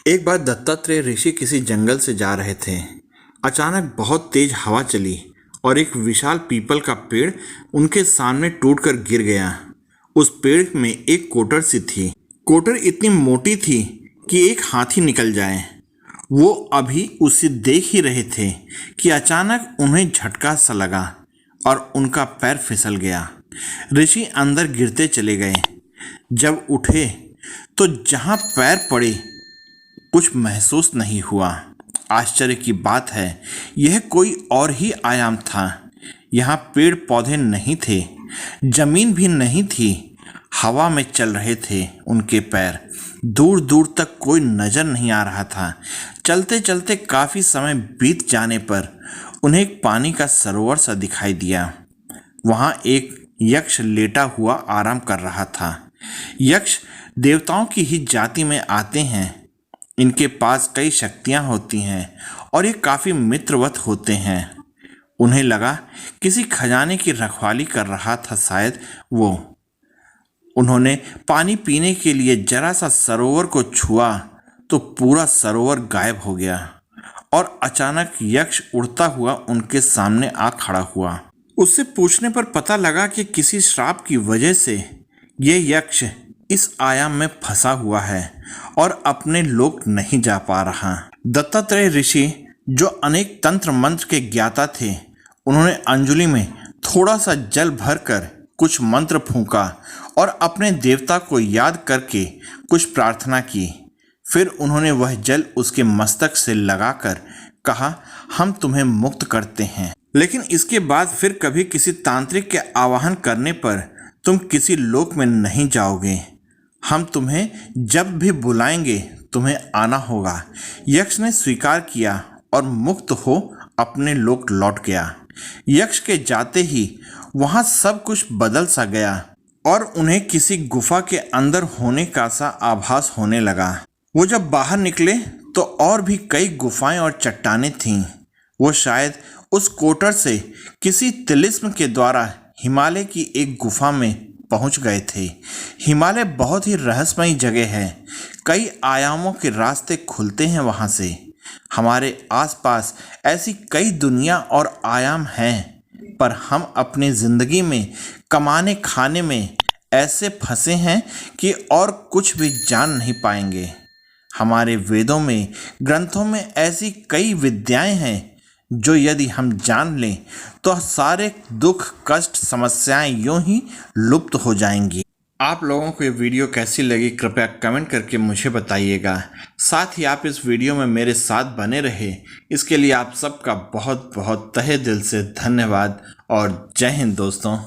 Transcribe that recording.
एक बार दत्तात्रेय ऋषि किसी जंगल से जा रहे थे। अचानक बहुत तेज हवा चली और एक विशाल पीपल का पेड़ उनके सामने टूटकर गिर गया। उस पेड़ में एक कोटर सी थी। कोटर इतनी मोटी थी कि एक हाथी निकल जाए। वो अभी उसे देख ही रहे थे कि अचानक उन्हें झटका सा लगा और उनका पैर फिसल गया। ऋषि अंदर गिरते चले गए। जब उठे तो जहाँ पैर पड़े कुछ महसूस नहीं हुआ। आश्चर्य की बात है, यह कोई और ही आयाम था। यहाँ पेड़ पौधे नहीं थे, जमीन भी नहीं थी, हवा में चल रहे थे उनके पैर। दूर दूर तक कोई नजर नहीं आ रहा था। चलते चलते काफी समय बीत जाने पर उन्हें एक पानी का सरोवर सा दिखाई दिया। वहाँ एक यक्ष लेटा हुआ आराम कर रहा था। यक्ष देवताओं की ही जाति में आते हैं। इनके पास कई शक्तियां होती हैं और ये काफ़ी मित्रवत होते हैं। उन्हें लगा किसी खजाने की रखवाली कर रहा था शायद वो। उन्होंने पानी पीने के लिए जरा सा सरोवर को छुआ तो पूरा सरोवर गायब हो गया और अचानक यक्ष उड़ता हुआ उनके सामने आ खड़ा हुआ। उससे पूछने पर पता लगा कि किसी श्राप की वजह से ये यक्ष इस आयाम में फंसा हुआ है और अपने लोक नहीं जा पा रहा। दत्तात्रेय ऋषि जो अनेक तंत्र मंत्र के ज्ञाता थे, उन्होंने अंजलि में थोड़ा सा जल भरकर कुछ मंत्र फूंका और अपने देवता को याद करके कुछ प्रार्थना की। फिर उन्होंने वह जल उसके मस्तक से लगाकर कहा, हम तुम्हें मुक्त करते हैं, लेकिन इसके बाद फिर कभी किसी तांत्रिक के आवाहन करने पर तुम किसी लोक में नहीं जाओगे। हम तुम्हें जब भी बुलाएंगे तुम्हें आना होगा। यक्ष ने स्वीकार किया और मुक्त हो अपने लोक लौट गया। यक्ष के जाते ही वहाँ सब कुछ बदल सा गया और उन्हें किसी गुफा के अंदर होने का सा आभास होने लगा। वो जब बाहर निकले तो और भी कई गुफाएं और चट्टानें थीं। वो शायद उस कोटर से किसी तिलिस्म के द्वारा हिमालय की एक गुफा में पहुंच गए थे। हिमालय बहुत ही रहस्यमयी जगह है। कई आयामों के रास्ते खुलते हैं वहां से। हमारे आसपास ऐसी कई दुनिया और आयाम हैं, पर हम अपनी जिंदगी में कमाने खाने में ऐसे फंसे हैं कि और कुछ भी जान नहीं पाएंगे। हमारे वेदों में, ग्रंथों में ऐसी कई विद्याएं हैं जो यदि हम जान लें तो सारे दुख कष्ट समस्याएं यूं ही लुप्त हो जाएंगी। आप लोगों को ये वीडियो कैसी लगी कृपया कमेंट करके मुझे बताइएगा। साथ ही आप इस वीडियो में मेरे साथ बने रहे, इसके लिए आप सबका बहुत बहुत तहे दिल से धन्यवाद और जय हिंद दोस्तों।